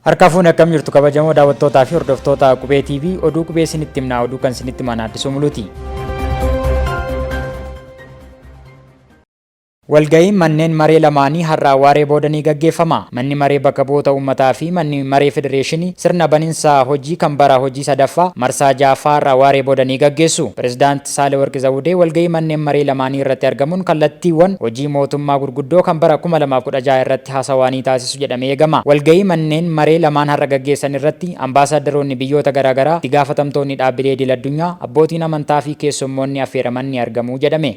Harka fuun akkam jirtu kabajamoo daawwattootaa fi hordoftoota Qubee TV oduu qubee isinitti himnaa oduu kan isinitti himan Addisuu Muluuti. Walga'iin manneen maree lamaanii har'aa waaree boodanii gaggeeffama. Manni maree bakka bu'oota uummataa fi manni maree federeeshinii sirna baniinsa hojii kan bara hojii sadaffaa marsaa ja'affaa har'aa waaree boodanii gaggeessu. Pireezidaanti Saahilewarq Zawudee walga'ii manneen maree lamaanii irratti argamuun kallattiiwwan hojii mootummaa gurguddoo kan bara 2016 irratti haasawaanii taasisu jedhamee eegama. Walga'ii manneen maree lamaan har'a gaggeessan irratti ambaasaaddoroonni biyyoota garaagaraa, itti gaafatamtoonni dhaabbilee idil-addunyaa, abbootiin amantaa fi keessummoonni affeeraman ni argamu jedhame.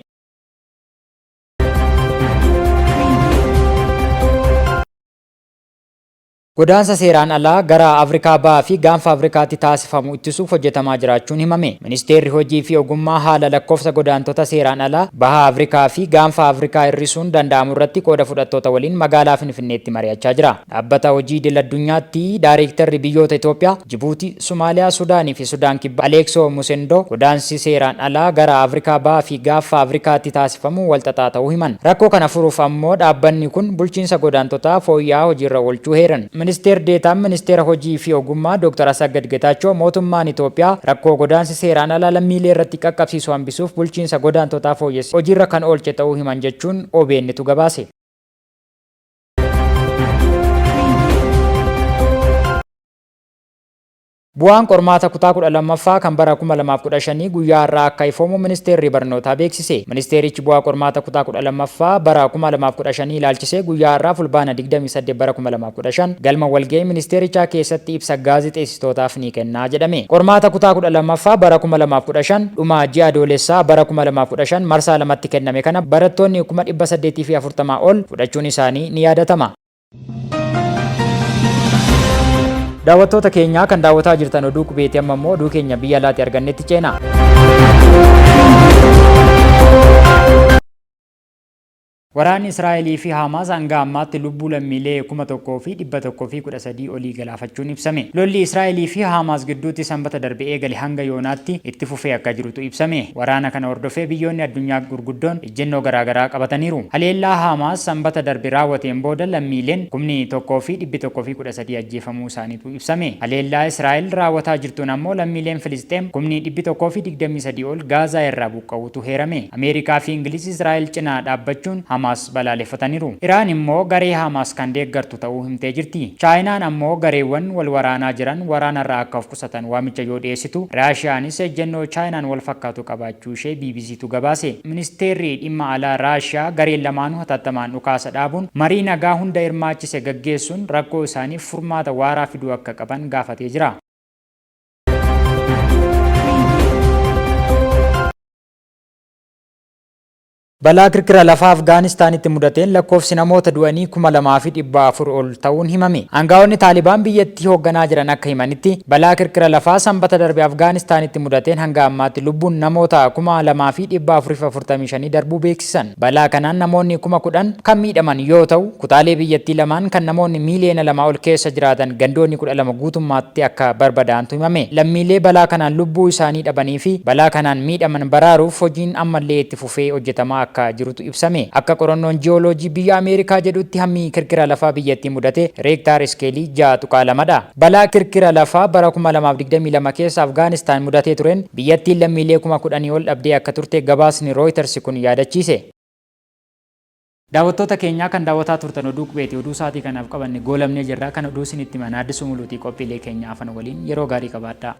Godaansa seeraan alaa gara Afrikaa Bahaa fi gaanfa Afrikaatti taasifamu ittisuuf hojjetamaa jiraachuun himame. Ministeerri hojii fi ogummaa haala lakkoofsa godaantota seeraan alaa baha Afrikaa fi gaanfa Afrikaa hir'isuun danda'amu irratti qooda fudhattoota waliin magaalaa Finfinneetti mari'achaa jira. Dhaabbata hojii idil-addunyaatti Daayirektarri biyyoota Itoophiyaa, Jibuutii, Somaaliyaa, Sudaanii fi Sudaan Kibbaa Aleeksoo Musendoo godaansi seeraan alaa gara Afrikaa Bahaa fi gaanfa Afrikaatti taasifamu walxaxaa ta'uu himan. Rakkoo kana furuuf ammoo dhaabbanni kun bulchiinsa godaantotaa fooyya'aa hojiirra oolchuu heeran. Ministeer Deetaan Ministeera Hojii fi Ogummaa Dr. Assaggad Getaachoo mootummaan Itoophiyaa rakkoo godaansi seeraan alaa lammiilee irratti qaqqabsiisu hambisuuf bulchiinsa godaantotaa fooyyessu hojiirra kan oolche ta'uu himan jechuun OBN'tu gabaase. Bu'aan qormaata kutaa 12ffaa kan bara 2015 guyyaa har'aa akka ifoomu ministeerri barnootaa beeksise. Ministeerichi bu'aa qormaata kutaa 12ffaa bara 2015 ilaalchisee guyyaa har'aa fulbaana 28 bara 2015 galma walga'ii ministeerichaa keessatti ibsa gaazexeessitootaaf ni kennaa jedhame. Qormaata kutaa 12ffaa bara 2015 dhuma ji'a adoolessaa bara 2015 marsaa lamatti kenname kana barattoonni 840 ol fudhachuun isaanii ni yaadatama. Daawwattoota keenyaa kan daawwataa jirtan oduu qubeetii amma immoo oduu keenya biyya alaatti argannetti ceena. Waraanni Israa'elii fi Hamaas hanga ammaatti lubbuu lammiilee 1,113 olii galaafachuun ibsame. Lolli Israa'elii fi Hamaas gidduutti sanbata darbe eegale hanga yoonaatti itti fufee akka jirutu ibsame. Waraana kana hordofee biyyoonni addunyaa gurguddoon ejjennoo garaagaraa qabataniiru. Haleellaa Hamaas sanbata darbe raawwateen booda lammiileen 1,113 ajjeefamuu isaaniitu ibsame. Haleellaa Israa'el raawwataa jirtuun ammoo lammiileen Filisxeem 1,123 ol Gaazaa irraa buqqa'uutu heerame. Ameerikaa fi Ingiliz Israa'el cinaa dhaabbachuun Hamaas balaaleffataniiru. Iraan immoo garee Hamaas kan deeggartu ta'uu himtee jirti. Chaayinaan ammoo gareewwan wal waraanaa jiran waraanarraa akka of qusatan waamicha yoo dhiyeessitu, Raashiyaanis ejjennoo Chaayinaan wal fakkaatu qabaachuu ishee BBCtu gabaase. Ministeerri dhimma alaa Raashiyaa gareen lamaanuu hatattamaan dhukaasa dhaabuun marii nagaa hunda hirmaachise gaggeessuun rakkoo isaaniif furmaata waaraa fiduu akka qaban gaafatee jira. Balaa kirkira lafaa Afgaanistaanitti mudateen lakkoofsi namoota du'anii 2,400 ol ta'uun himame. Aangaa'onni Taalibaan biyyattii hoogganaa jiran akka himanitti balaa kirkira lafaa sanbata darbe Afgaanistaanitti mudateen hanga ammaatti lubbuun namoota 2,445 darbuu beeksisan. Balaa kanaan namoonni 10,000 kan miidhaman yoo ta'u, kutaalee biyyattii lamaan kan namoonni miiliyoona 2 ol keessa jiraatan gandoonni 12 guutummaatti akka barbadaantu himame. Lammiilee balaa kanaan lubbuu isaanii dhabanii fi balaa kanaan miidhaman baraaruuf hojiin ammallee itti fufee hojjetamaa akka jirutu ibsame. Akka qorannoon jiyooloojii biyya Ameerikaa jedhutti hammi kirkira lafaa biyyattii mudate reektaar iskeelii 6.2dha. Balaa kirkira lafaa bara 2022 keessa Afgaanistaan mudatee tureen biyyattiin lammiilee 10,000 ol dhabdee akka turte gabaasni Reuters kun yaadachiise. Daawwattoota keenyaa kan daawwataa turtan oduu qubeetii oduu sa'aatii kanaaf qabanne goolabnee jirra. Kan oduu isinitti himan Addisuu Muluutii qophiilee keenya afaan waliin yeroo gaarii qabaadhaa.